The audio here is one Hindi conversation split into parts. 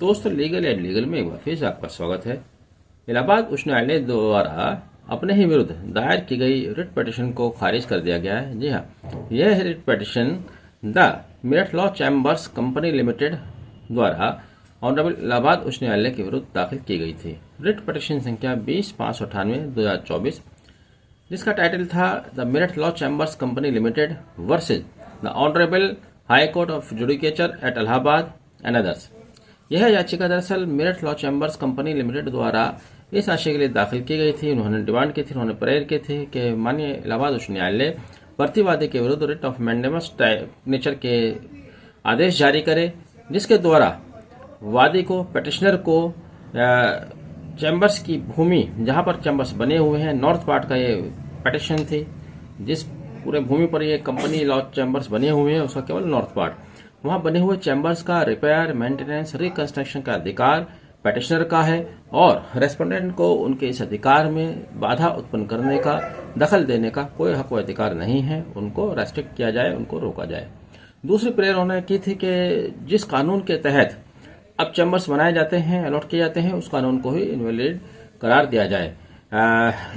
दोस्तों, लीगल एंड लीगल में एक बार फिर से आपका स्वागत है। इलाहाबाद उच्च न्यायालय द्वारा अपने ही विरुद्ध दायर की गई रिट पिटीशन को खारिज कर दिया गया है। जी हाँ, यह writ petition the Meerut law chambers company limited द्वारा ऑनरेबल इलाहाबाद उच्च न्यायालय के विरुद्ध दाखिल की गई थी। रिट पिटीशन संख्या 20/598/2024, जिसका टाइटल था the Meerut law chambers company limited versus the honourable high court of judicature at Allahabad and others. यह याचिका दरअसल Meerut law chambers company limited द्वारा इस आशय के लिए दाखिल की गई थी। उन्होंने डिमांड की थी, उन्होंने प्रेयर की थी कि माननीय इलाहाबाद उच्च न्यायालय प्रतिवादी के विरुद्ध रिट ऑफ मैंडेमस नेचर के आदेश जारी करे, जिसके द्वारा वादी को, पिटिशनर को चैम्बर्स की भूमि, जहां पर चैम्बर्स बने हुए हैं, नॉर्थ पार्ट का ये पिटिशन थी। जिस पूरे भूमि पर ये कंपनी लॉ चैम्बर्स बने हुए हैं उसका केवल नॉर्थ पार्ट, वहां बने हुए चैम्बर्स का रिपेयर, मेंटेनेंस, रिकंस्ट्रक्शन का अधिकार पिटिशनर का है और रेस्पोंडेंट को उनके इस अधिकार में बाधा उत्पन्न करने का, दखल देने का कोई हक व अधिकार नहीं है। उनको रेस्ट्रिक्ट किया जाए, उनको रोका जाए। दूसरी प्रेयर उन्होंने की थी कि जिस कानून के तहत अब चैम्बर्स बनाए जाते हैं, अलॉट किए जाते हैं, उस कानून को ही इनवैलिड करार दिया जाए।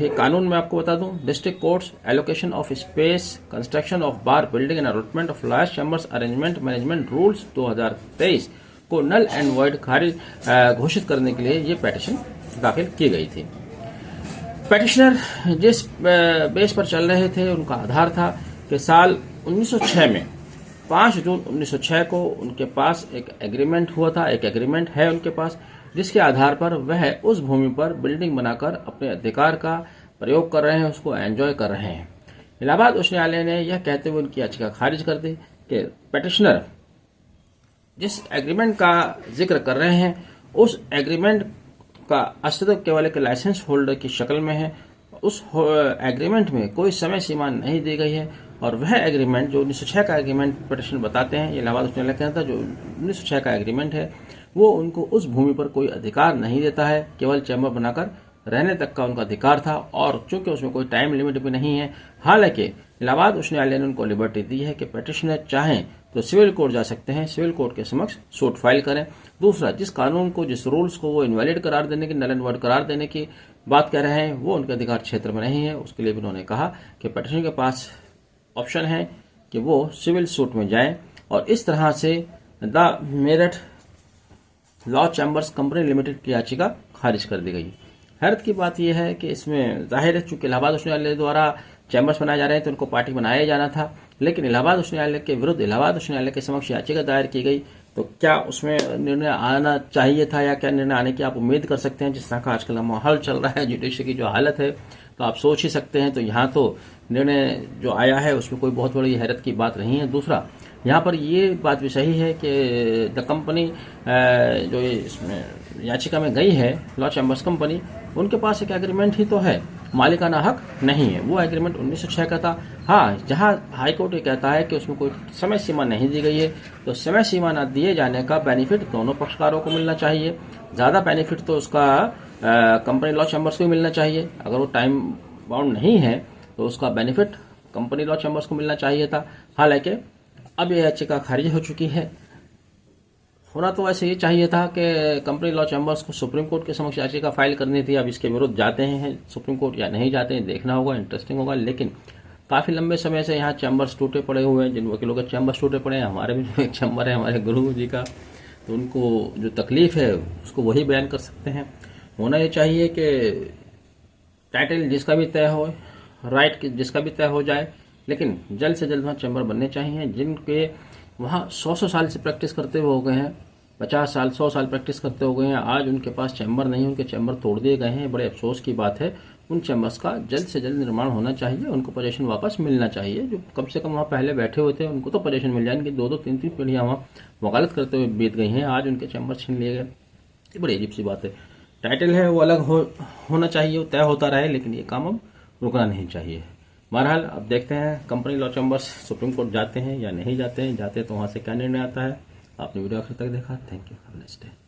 ये कानून मैं आपको बता दूं, district courts allocation of space, construction of bar building and allotment of large chambers arrangement management rules 2023 को नल एंड वॉइड खारिज घोषित करने के लिए ये पिटीशन दाखिल की गई थी। पिटिशनर जिस बेस पर चल रहे थे, उनका आधार था कि साल 1906 में 5 जून 1906 को उनके पास एक एग्रीमेंट हुआ था, एक एग्रीमेंट है उनके पास, जिसके आधार पर वह उस भूमि पर बिल्डिंग बनाकर अपने अधिकार का प्रयोग कर रहे हैं, उसको एंजॉय कर रहे हैं। इलाहाबाद उच्च न्यायालय ने यह कहते हुए उनकी याचिका खारिज कर दी कि पिटिशनर जिस एग्रीमेंट का जिक्र कर रहे हैं, उस एग्रीमेंट का अस्तित्व केवल एक लाइसेंस होल्डर की शक्ल में है। उस एग्रीमेंट में कोई समय सीमा नहीं दी गई है और वह एग्रीमेंट जो 1906 का एग्रीमेंट पिटिशन बताते हैं, इलाहाबाद उच्च न्यायालय कहता है जो 1906 का एग्रीमेंट है वो उनको उस भूमि पर कोई अधिकार नहीं देता है, केवल चैम्बर बनाकर रहने तक का उनका अधिकार था और चूंकि उसमें कोई टाइम लिमिट भी नहीं है। हालांकि इलाहाबाद उच्च न्यायालय ने उनको लिबर्टी दी है कि पिटिशनर चाहें तो सिविल कोर्ट जा सकते हैं, सिविल कोर्ट के समक्ष सूट फाइल करें। दूसरा, जिस कानून को, जिस रूल्स को वो इनवैलिड करार देने की, नल एंड वॉइड करार देने की बात कह रहे हैं, वो उनके अधिकार क्षेत्र में नहीं है। उसके लिए भी उन्होंने कहा कि पिटिशनर के पास ऑप्शन है कि वो सिविल सूट में जाएं और इस तरह से the Meerut law chambers company limited की याचिका खारिज कर दी गई। हैरत की बात यह है कि इसमें जाहिर है चूंकि इलाहाबाद उच्च न्यायालय द्वारा चैम्बर्स बनाए जा रहे हैं तो उनको पार्टी बनाया जाना था, लेकिन इलाहाबाद उच्च न्यायालय के विरुद्ध इलाहाबाद उच्च न्यायालय के समक्ष याचिका दायर की गई, तो क्या उसमें निर्णय आना चाहिए था या क्या निर्णय आने की आप उम्मीद कर सकते हैं? जिस तरह का आजकल माहौल चल रहा है, जुडिशरी की जो हालत है, तो आप सोच ही सकते हैं। तो यहाँ तो निर्णय जो आया है उसमें कोई बहुत बड़ी हैरत की बात नहीं है। दूसरा, यहाँ पर ये बात भी सही है कि द कंपनी जो इसमें याचिका में गई है, लॉ चैम्बर्स कंपनी, उनके पास एक एग्रीमेंट ही तो है, मालिकाना हक नहीं है। वो एग्रीमेंट 1906 का था। हाँ, जहाँ हाईकोर्ट ये कहता है कि उसमें कोई समय सीमा नहीं दी गई है, तो समय सीमा न दिए जाने का बेनिफिट दोनों पक्षकारों को मिलना चाहिए। ज़्यादा बेनिफिट तो उसका कंपनी लॉ चैम्बर्स को भी मिलना चाहिए। अगर वो टाइम बाउंड नहीं है तो उसका बेनिफिट कंपनी लॉ चैम्बर्स को मिलना चाहिए था। हालांकि अब यह याचिका खारिज हो चुकी है। होना तो वैसे ये चाहिए था कि कंपनी लॉ चैम्बर्स को सुप्रीम कोर्ट के समक्ष याचिका फाइल करनी थी। अब इसके विरुद्ध जाते हैं सुप्रीम कोर्ट या नहीं जाते हैं, देखना होगा, इंटरेस्टिंग होगा। लेकिन काफ़ी लंबे समय से यहाँ चैम्बर्स टूटे पड़े हुए हैं, जिन वकीलों के चैम्बर्स टूटे पड़े हैं। हमारे भी एक चैम्बर है हमारे गुरु जी का, तो उनको जो तकलीफ है उसको वही बयान कर सकते हैं। होना ये चाहिए कि टाइटल जिसका भी तय हो, राइट जिसका भी तय हो जाए, लेकिन जल्द से जल्द वहाँ चैम्बर बनने चाहिए। जिनके वहाँ 100 साल से प्रैक्टिस करते हुए हो गए हैं, 50 साल 100 साल प्रैक्टिस करते हो गए हैं, आज उनके पास चैम्बर नहीं, उनके चैम्बर तोड़ दिए गए हैं। बड़े अफसोस की बात है। उन चैम्बर्स का जल्द से जल्द निर्माण होना चाहिए, उनको पोजीशन वापस मिलना चाहिए। जो कम से कम वहाँ पहले बैठे हुए थे उनको तो पोजीशन मिल जाए। इनकी 2-2 3-3 पीढ़ियाँ वहाँ वकालत करते हुए बीत गई हैं, आज उनके चैम्बर छीन लिए गए। ये बड़ी अजीब सी बात है। टाइटल है वो अलग होना चाहिए, वो तय होता रहे, लेकिन ये काम अब रुकना नहीं चाहिए। बहरहाल अब देखते हैं company law chambers supreme court जाते हैं या नहीं जाते हैं। जाते हैं तो वहाँ से क्या निर्णय आता है। आपने वीडियो आखिर तक देखा, thank you, have a nice day.